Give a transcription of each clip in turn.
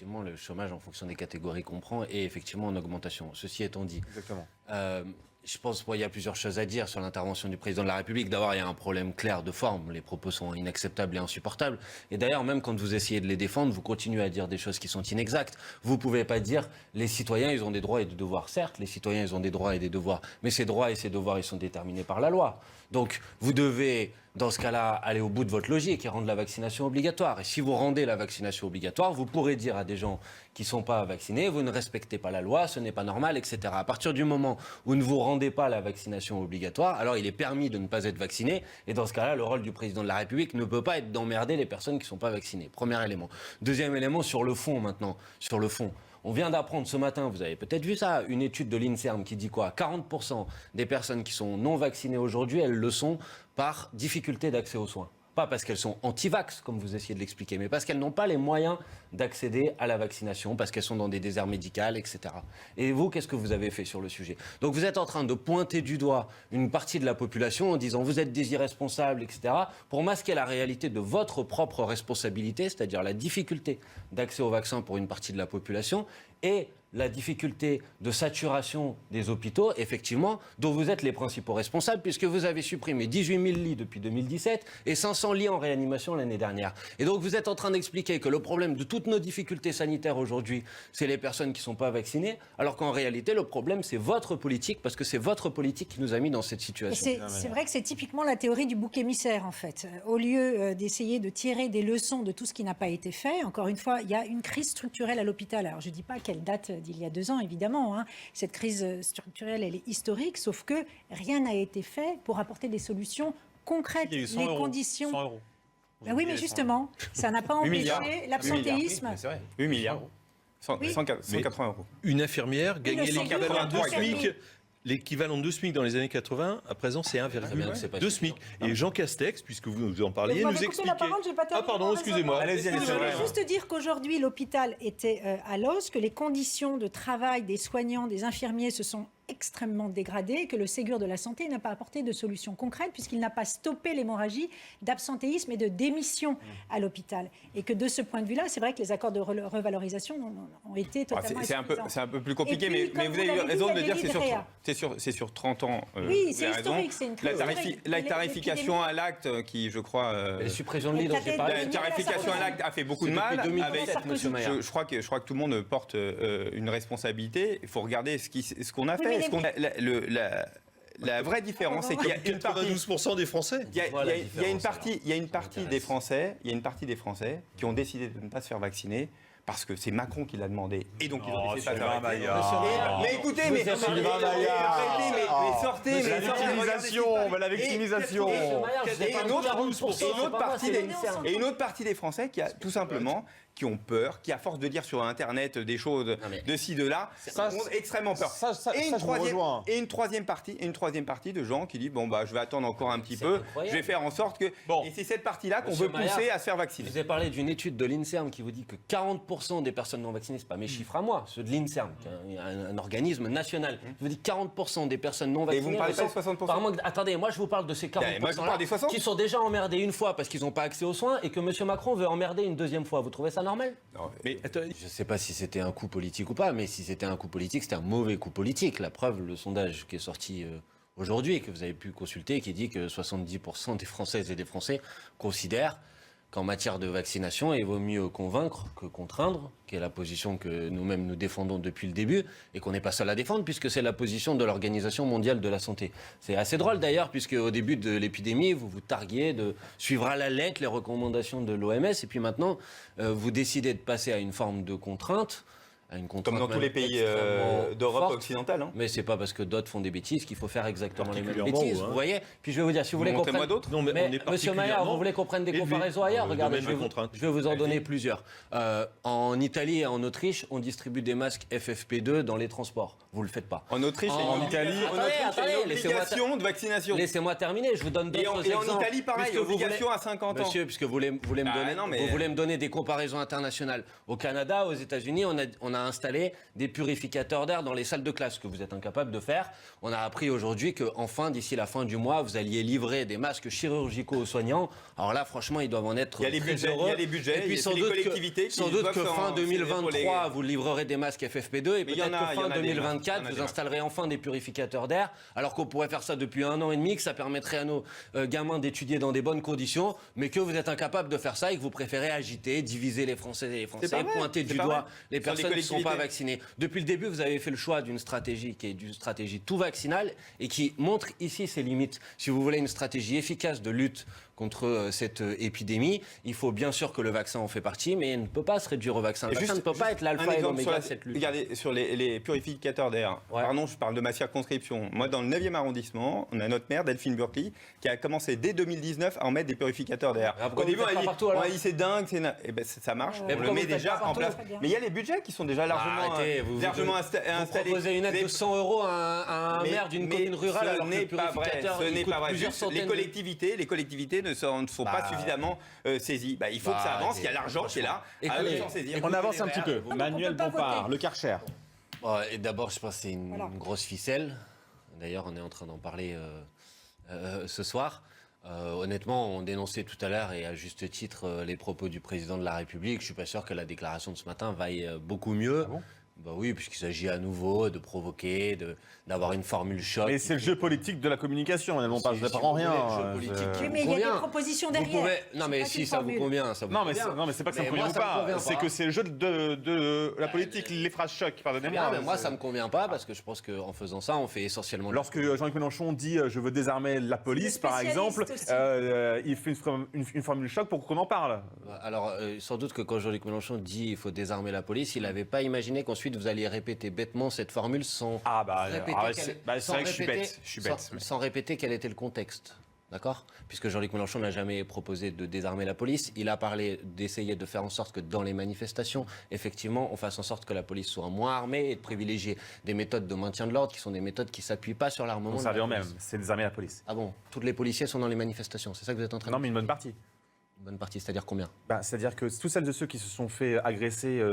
effectivement, le chômage en fonction des catégories qu'on prend est effectivement en augmentation. Ceci étant dit, Exactement. Je pense qu'il y a plusieurs choses à dire sur l'intervention du président de la République. D'abord, il y a un problème clair de forme. Les propos sont inacceptables et insupportables. Et d'ailleurs, même quand vous essayez de les défendre, vous continuez à dire des choses qui sont inexactes. Vous ne pouvez pas dire les citoyens, ils ont des droits et des devoirs. Certes, les citoyens, ils ont des droits et des devoirs. Mais ces droits et ces devoirs, ils sont déterminés par la loi. Donc, vous devez, dans ce cas-là, aller au bout de votre logique et rendre la vaccination obligatoire. Et si vous rendez la vaccination obligatoire, vous pourrez dire à des gens qui ne sont pas vaccinés, vous ne respectez pas la loi, ce n'est pas normal, etc. À partir du moment où vous ne vous rendez pas la vaccination obligatoire, alors il est permis de ne pas être vacciné. Et dans ce cas-là, le rôle du président de la République ne peut pas être d'emmerder les personnes qui ne sont pas vaccinées. Premier élément. Deuxième élément, sur le fond maintenant. Sur le fond. On vient d'apprendre ce matin, vous avez peut-être vu ça, une étude de l'INSERM qui dit quoi ? 40% des personnes qui sont non vaccinées aujourd'hui, elles le sont par difficulté d'accès aux soins. Pas parce qu'elles sont anti-vax, comme vous essayez de l'expliquer, mais parce qu'elles n'ont pas les moyens d'accéder à la vaccination, parce qu'elles sont dans des déserts médicaux, etc. Et vous, qu'est-ce que vous avez fait sur le sujet ? Donc vous êtes en train de pointer du doigt une partie de la population en disant vous êtes des irresponsables, etc., pour masquer la réalité de votre propre responsabilité, c'est-à-dire la difficulté d'accès au vaccin pour une partie de la population, et la difficulté de saturation des hôpitaux, effectivement, dont vous êtes les principaux responsables, puisque vous avez supprimé 18 000 lits depuis 2017 et 500 lits en réanimation l'année dernière. Et donc vous êtes en train d'expliquer que le problème de toutes nos difficultés sanitaires aujourd'hui, c'est les personnes qui ne sont pas vaccinées, alors qu'en réalité, le problème, c'est votre politique, parce que c'est votre politique qui nous a mis dans cette situation. C'est vrai que c'est typiquement la théorie du bouc émissaire, en fait. Au lieu d'essayer de tirer des leçons de tout ce qui n'a pas été fait, encore une fois, il y a une crise structurelle à l'hôpital. Alors je ne dis pas qu'elle date d'il y a 2 ans, évidemment. Cette crise structurelle, elle est historique, sauf que rien n'a été fait pour apporter des solutions concrètes. Il y a eu 100 euros. Conditions... 100 euros. Ben oui, mais justement, ça n'a pas empêché l'absentéisme. C'est vrai. 8 milliards. 180 euros. Une infirmière gagnait l'équivalent de SMIC. SMIC. L'équivalent de SMIC dans les années 80, à présent, c'est 1,2 SMIC. Et Jean Castex, puisque vous en parliez, nous expliquait... Ah pardon, excusez-moi. Allez-y, Je voulais juste dire qu'aujourd'hui, l'hôpital était à l'os, que les conditions de travail des soignants, des infirmiers se sont extrêmement dégradées, que le Ségur de la santé n'a pas apporté de solution concrète puisqu'il n'a pas stoppé l'hémorragie d'absentéisme et de démission à l'hôpital. Et que de ce point de vue-là, c'est vrai que les accords de revalorisation ont été totalement insuffisants. C'est un peu plus compliqué, puis, mais vous avez eu raison de dire que que c'est sur 30 ans. Oui, c'est historique, c'est une crise La tarification à l'acte, qui, je crois... Les suppressions de lits dont j'ai parlé. La tarification à l'acte a fait beaucoup de mal. Depuis 2017, monsieur Maillard. Je crois que tout le monde porte une responsabilité. Il faut regarder ce qu'on a fait. La vraie différence, c'est qu'il y a une partie... 92% des Français. Il y a une partie des Français qui ont décidé de ne pas se faire vacciner parce que c'est Macron qui l'a demandé. Et donc, ils ont décidé de pas faire vacciner. Mais écoutez, mais sortez, la victimisation. Et une autre partie des Français qui a tout simplement qui ont peur, qui à force de dire sur Internet des choses de ci, de là, ont extrêmement peur. Et une troisième partie de gens qui disent bon bah je vais attendre encore un petit peu, je vais faire en sorte que... Et c'est cette partie-là qu'on veut pousser à se faire vacciner. Je vous ai parlé d'une étude de l'INSERM qui vous dit que 40% des personnes non vaccinées, c'est pas mes chiffres à moi, ceux de l'INSERM, qui est un organisme national. Je vous dis 40% des personnes non vaccinées... Et vous ne parlez pas de 60%. Attendez, moi je vous parle de ces 40% qui sont déjà emmerdés une fois parce qu'ils n'ont pas accès aux soins et que M. Macron veut emmerder une deuxième fois. Vous trouvez ça normal ? Non, Mais attendez, je ne sais pas si c'était un coup politique ou pas, mais si c'était un coup politique, c'était un mauvais coup politique. La preuve, le sondage qui est sorti aujourd'hui, que vous avez pu consulter, qui dit que 70% des Françaises et des Français considèrent qu'en matière de vaccination, il vaut mieux convaincre que contraindre, qui est la position que nous-mêmes nous défendons depuis le début, et qu'on n'est pas seul à défendre, puisque c'est la position de l'Organisation mondiale de la santé. C'est assez drôle d'ailleurs, puisque au début de l'épidémie, vous vous targuiez de suivre à la lettre les recommandations de l'OMS, et puis maintenant, vous décidez de passer à une forme de contrainte, comme dans tous les pays d'Europe occidentale. Hein. Mais c'est pas parce que d'autres font des bêtises qu'il faut faire exactement les mêmes Particulièrement bêtises. Vous voyez ? Puis je vais vous dire, si vous voulez comprendre... d'autres. non, mais on est Monsieur Maillard, vous voulez qu'on prenne des comparaisons ailleurs ? Regardez, je vais vous en donner plusieurs. En Italie et en Autriche, on distribue des masques FFP2 dans les transports. Vous le faites pas. En Autriche et en Italie, c'est l'obligation de vaccination. Laissez-moi terminer, je vous donne d'autres exemples. Et en Italie, pareil, obligation à 50 ans. Monsieur, puisque vous voulez me donner des comparaisons internationales. Au Canada, aux États-Unis, on a installé des purificateurs d'air dans les salles de classe, ce que vous êtes incapable de faire. On a appris aujourd'hui qu'enfin, d'ici la fin du mois, vous alliez livrer des masques chirurgicaux aux soignants. Alors là, franchement, ils doivent en être très heureux. Il y a les budgets, et puis sans doute que fin 2023, vous livrerez des masques FFP2 et peut-être que fin 2024, vous installerez enfin des purificateurs d'air, alors qu'on pourrait faire ça depuis 1 an et demi, que ça permettrait à nos gamins d'étudier dans des bonnes conditions, mais que vous êtes incapable de faire ça et que vous préférez agiter, diviser les Français et les Français, pointer du doigt les personnes qui ne sont pas vaccinées. Depuis le début, vous avez fait le choix d'une stratégie qui est une stratégie tout vaccinale et qui montre ici ses limites. Si vous voulez une stratégie efficace de lutte contre cette épidémie, il faut bien sûr que le vaccin en fait partie, mais il ne peut pas se réduire au vaccin. Le vaccin ne peut pas être l'alpha et l'oméga de cette lutte. Regardez, sur les purificateurs d'air, pardon, je parle de ma circonscription. Moi, dans le 9e arrondissement, on a notre maire, Delphine Burkly, qui a commencé dès 2019 à en mettre des purificateurs d'air. Au début, on a dit c'est dingue, ça marche. On le met déjà en place. Mais il y a les budgets qui sont déjà largement installés. Vous proposez une aide de 100 € à un maire d'une commune rurale alors que le purificateur coûte plusieurs centaines. Les collectivités ne sont pas suffisamment saisies. Il faut que ça avance, il y a l'argent qui est là. On avance un petit peu. Manuel Bompard, le Karcher. Et d'abord, je pense que c'est une grosse ficelle. D'ailleurs, on est en train d'en parler ce soir. Honnêtement, on dénonçait tout à l'heure, et à juste titre, les propos du président de la République. Je ne suis pas sûr que la déclaration de ce matin vaille beaucoup mieux. Ah bon ? Oui, puisqu'il s'agit à nouveau de provoquer, d'avoir une formule choc. Mais c'est le jeu politique de la communication, on passe pas en rien. Mais il y a des propositions derrière. Non, mais si ça vous convient, ça vous convient. Non, mais c'est pas que ça me convient pas. C'est que c'est le jeu de la politique, les phrases choc, pardonnez-moi. Mais moi, ça me convient pas, parce que je pense qu'en faisant ça, on fait essentiellement... Lorsque Jean-Luc Mélenchon dit « je veux désarmer la police », par exemple, il fait une formule choc pour qu'on en parle. Alors, sans doute que quand Jean-Luc Mélenchon dit « il faut désarmer la police », il n'avait pas imaginé qu'ensuite vous alliez répéter bêtement cette formule sans répéter quel était le contexte. D'accord ? Puisque Jean-Luc Mélenchon n'a jamais proposé de désarmer la police. Il a parlé d'essayer de faire en sorte que dans les manifestations, effectivement, on fasse en sorte que la police soit moins armée et de privilégier des méthodes de maintien de l'ordre qui sont des méthodes qui ne s'appuient pas sur l'armement. Ça revient même, c'est désarmer la police. Ah bon ? Tous les policiers sont dans les manifestations, c'est ça que vous êtes en train de dire ? Non, mais une bonne partie. Bonne partie, c'est-à-dire combien ? C'est-à-dire que tous celles et ceux qui se sont fait agresser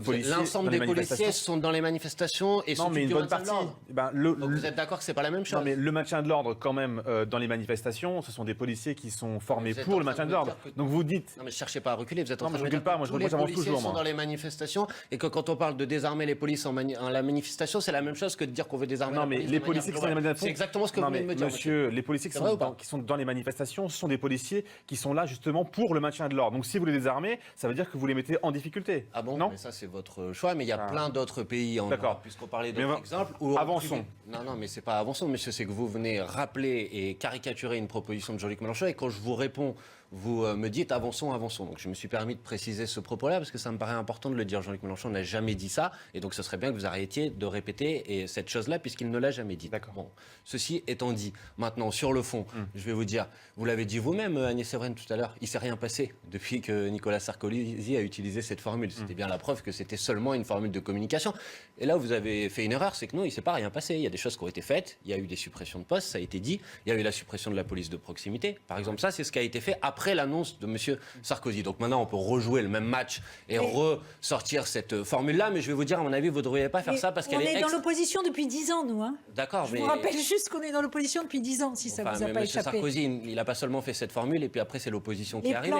policiers. L'ensemble des policiers sont dans les manifestations et sont une bonne partie. Donc vous êtes d'accord que c'est pas la même chose ? Non, mais le maintien de l'ordre, quand même, dans les manifestations, ce sont des policiers qui sont formés pour le maintien de l'ordre. Donc vous dites. Non, mais cherchez pas à reculer. Vous êtes en train de dire que tous les policiers sont dans les manifestations et que quand on parle de désarmer les polices en la manifestation, c'est la même chose que de dire qu'on veut désarmer. Non, mais les policiers qui sont dans les manifestations. C'est exactement ce que vous venez de me dire. Monsieur, les policiers qui sont dans les manifestations, ce sont des policiers qui sont là justement pour le maintien de l'ordre. Donc si vous les désarmez, ça veut dire que vous les mettez en difficulté. Ah bon ? Non ? Mais ça, c'est votre choix. Mais il y a plein d'autres pays en Europe, puisqu'on parlait d'autres exemples. Avançons. Non, mais c'est pas avançons, monsieur. C'est que vous venez rappeler et caricaturer une proposition de Jean-Luc Mélenchon. Et quand je vous réponds, vous me dites avançons. Donc je me suis permis de préciser ce propos-là parce que ça me paraît important de le dire. Jean-Luc Mélenchon n'a jamais dit ça. Et donc ce serait bien que vous arrêtiez de répéter cette chose-là puisqu'il ne l'a jamais dit. D'accord. Bon, ceci étant dit, maintenant sur le fond, je vais vous dire, vous l'avez dit vous-même, Agnès Evren, tout à l'heure, il ne s'est rien passé depuis que Nicolas Sarkozy a utilisé cette formule. C'était bien la preuve que c'était seulement une formule de communication. Et là, vous avez fait une erreur, c'est que non, il ne s'est pas rien passé. Il y a des choses qui ont été faites, il y a eu des suppressions de postes, ça a été dit, il y a eu la suppression de la police de proximité. Par exemple, ça, c'est ce qui a été fait après l'annonce de M. Sarkozy. Donc maintenant, on peut rejouer le même match et ressortir cette formule-là, mais je vais vous dire, à mon avis, vous ne devriez pas faire ça parce qu'elle est... On est dans l'opposition depuis 10 ans, nous. Hein. D'accord, mais... Je vous rappelle juste qu'on est dans l'opposition depuis 10 ans, si ça ne vous a pas échappé. M. Sarkozy, il n'a pas seulement fait cette formule, et puis après, c'est l'opposition qui est arrivée.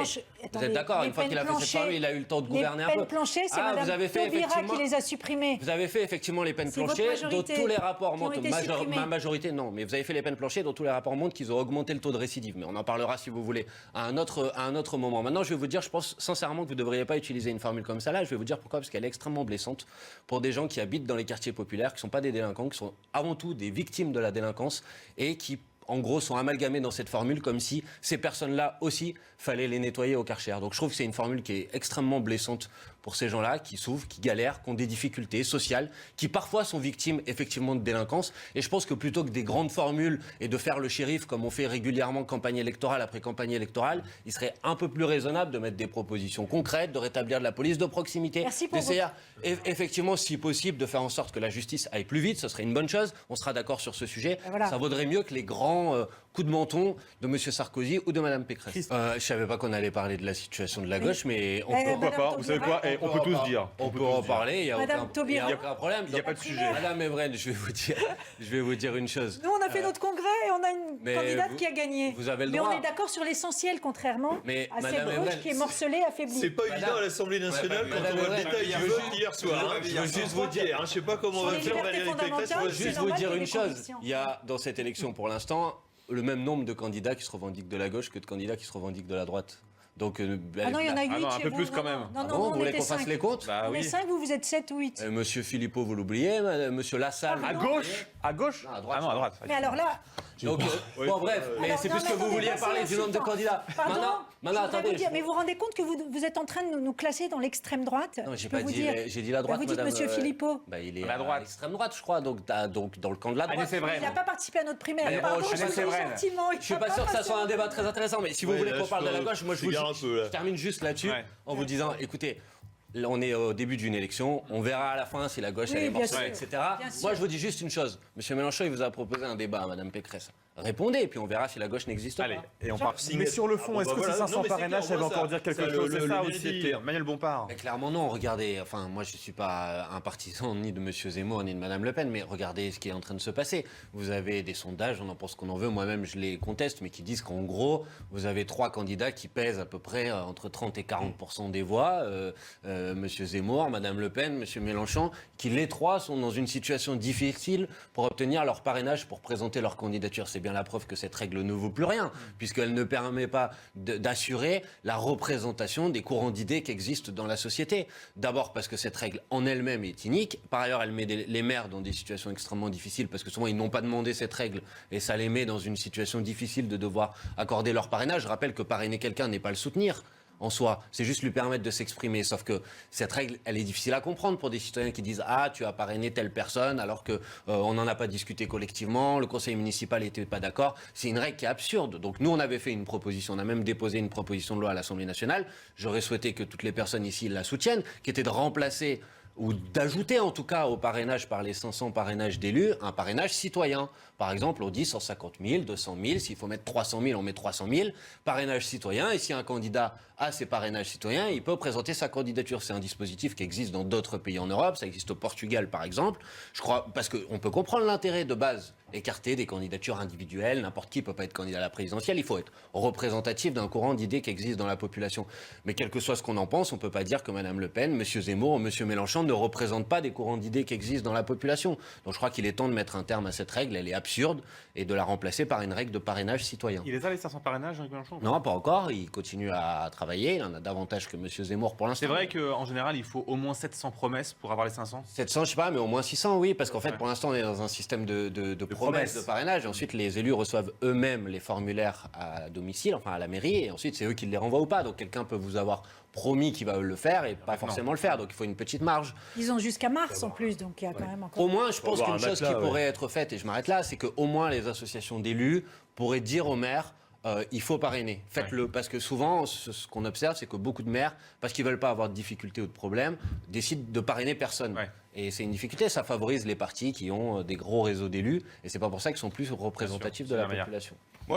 Vous êtes d'accord ? Une fois qu'il a fait cette formule, il a eu le temps de gouverner un peu. Les peines planchées, c'est Mme Taubira qui les a supprimées. Vous avez fait effectivement les peines planchées, dont tous les rapports montrent, ma majorité non, mais vous avez fait les peines planchées, dont tous les rapports montrent qu'ils ont augmenté le taux de récidive. Mais on en parlera, si vous voulez, à un autre moment. Maintenant, je vais vous dire, je pense sincèrement que vous ne devriez pas utiliser une formule comme ça là. Je vais vous dire pourquoi, parce qu'elle est extrêmement blessante pour des gens qui habitent dans les quartiers populaires, qui ne sont pas des délinquants, qui sont avant tout des victimes de la délinquance et qui, en gros, sont amalgamés dans cette formule comme si ces personnes-là aussi, fallait les nettoyer au Karcher. Donc je trouve que c'est une formule qui est extrêmement blessante pour ces gens-là, qui souffrent, qui galèrent, qui ont des difficultés sociales, qui parfois sont victimes effectivement de délinquance. Et je pense que plutôt que des grandes formules et de faire le shérif comme on fait régulièrement campagne électorale après campagne électorale, il serait un peu plus raisonnable de mettre des propositions concrètes, de rétablir de la police de proximité, d'essayer effectivement, si possible, de faire en sorte que la justice aille plus vite. Ce serait une bonne chose. On sera d'accord sur ce sujet. Voilà. Ça vaudrait mieux que les grands coups de menton de M. Sarkozy ou de Mme Pécresse. Je ne savais pas qu'on allait parler de la situation de la gauche, mais on peut... Pourquoi pas ? Vous savez quoi ? on peut tous dire. On peut en parler, il n'y a Madame Taubira, aucun problème. Il n'y a pas de sujet. Madame Evren, je vais vous dire une chose. Nous, on a fait notre congrès et on a une candidate qui a gagné. Vous avez le mais droit. on est d'accord sur l'essentiel, contrairement à cette gauche qui est morcelée, affaiblie. C'est pas évident à l'Assemblée nationale quand on voit le détail du vote hier soir. Je veux juste vous dire, je sais pas comment on va faire Valérie Pécresse. Je veux juste vous dire une chose. Il y a dans cette élection, pour l'instant, le même nombre de candidats qui se revendiquent de la gauche que de candidats qui se revendiquent de la droite. Donc, non, il y en a 8. Un peu plus quand même. Vous voulez qu'on fasse les comptes? On est 5, vous êtes 7 ou 8. Monsieur Philippot, vous l'oubliez, monsieur Lassalle. À gauche? À gauche? À droite. Ah non, à droite. Mais alors là... Donc, bon, bref, mais c'est puisque vous vouliez parler du nombre de candidats. Maintenant, attendez. Mais vous vous rendez compte que vous êtes en train de nous classer dans l'extrême droite? Non, j'ai pas dit, j'ai dit la droite, vous dites madame. monsieur Philippot. Il est à l'extrême droite, je crois, donc dans le camp de la droite. Il n'a pas participé à notre primaire. Je suis pas sûr que ça soit un débat très intéressant, mais si vous voulez qu'on parle de la gauche, moi je termine juste là-dessus en vous disant, écoutez, là, on est au début d'une élection, on verra à la fin si la gauche elle est morcelée, etc. Moi je vous dis juste une chose, monsieur Mélenchon il vous a proposé un débat à madame Pécresse. Répondez et puis on verra si la gauche n'existe pas. Et on part. Mais sur le fond, est-ce que ces 500 parrainages, ça veut encore dire quelque chose? C'est ça aussi, Manuel Bompard. Clairement non, regardez, enfin moi je ne suis pas un partisan ni de monsieur Zemmour ni de madame Le Pen, mais regardez ce qui est en train de se passer. Vous avez des sondages, on en pense qu'on en veut, moi-même je les conteste, mais qui disent qu'en gros, vous avez 3 candidats qui pèsent à peu près entre 30 et 40% des voix, monsieur Zemmour, madame Le Pen, monsieur Mélenchon, qui les 3 sont dans une situation difficile pour obtenir leur parrainage pour présenter leur candidature. C'est bien la preuve que cette règle ne vaut plus rien, puisqu'elle ne permet pas d'assurer la représentation des courants d'idées qui existent dans la société. D'abord parce que cette règle en elle-même est inique. Par ailleurs, elle met les maires dans des situations extrêmement difficiles, parce que souvent ils n'ont pas demandé cette règle, et ça les met dans une situation difficile de devoir accorder leur parrainage. Je rappelle que parrainer quelqu'un n'est pas le soutenir. En soi, c'est juste lui permettre de s'exprimer. Sauf que cette règle, elle est difficile à comprendre pour des citoyens qui disent « Ah, tu as parrainé telle personne alors qu'on n'en a pas discuté collectivement, le conseil municipal n'était pas d'accord ». C'est une règle qui est absurde. Donc nous, on avait fait une proposition, on a même déposé une proposition de loi à l'Assemblée nationale. J'aurais souhaité que toutes les personnes ici la soutiennent, qui était de remplacer ou d'ajouter en tout cas au parrainage par les 500 parrainages d'élus, un parrainage citoyen. Par exemple, on dit 150 000, 200 000, s'il faut mettre 300 000, on met 300 000. Parrainage citoyen, et si un candidat a ses parrainages citoyens, il peut présenter sa candidature. C'est un dispositif qui existe dans d'autres pays en Europe, ça existe au Portugal par exemple. Je crois, parce qu'on peut comprendre l'intérêt de base, écarter des candidatures individuelles, n'importe qui ne peut pas être candidat à la présidentielle, il faut être représentatif d'un courant d'idées qui existe dans la population. Mais quel que soit ce qu'on en pense, on ne peut pas dire que Mme Le Pen, M. Zemmour ou M. Mélenchon ne représentent pas des courants d'idées qui existent dans la population. Donc je crois qu'il est temps de mettre un terme à cette règle, elle est absurde, et de la remplacer par une règle de parrainage citoyen. Il les a les 500 parrainages, Jean-Luc Mélenchon? Non, pas encore, il continue à travailler, il en a davantage que M. Zemmour pour l'instant. C'est vrai qu'en général, il faut au moins 700 promesses pour avoir les 500? 700, je sais pas, mais au moins 600, oui, parce qu'en fait, pour l'instant, on est dans un système de promesses de parrainage. Ensuite, les élus reçoivent eux-mêmes les formulaires à domicile, enfin à la mairie, et ensuite, c'est eux qui les renvoient ou pas. Donc, quelqu'un peut vous avoir promis qu'il va le faire et pas forcément le faire. Donc, il faut une petite marge. Ils ont jusqu'à mars en plus, donc il y a quand même encore... Au moins, je pense qu'une chose qui pourrait être faite, et je m'arrête là, c'est qu'au moins les associations d'élus pourraient dire aux maires il faut parrainer, faites-le. Parce que souvent, ce qu'on observe, c'est que beaucoup de maires, parce qu'ils ne veulent pas avoir de difficultés ou de problèmes, décident de parrainer personne. Et c'est une difficulté, ça favorise les partis qui ont des gros réseaux d'élus, et c'est pas pour ça qu'ils sont plus représentatifs de la population.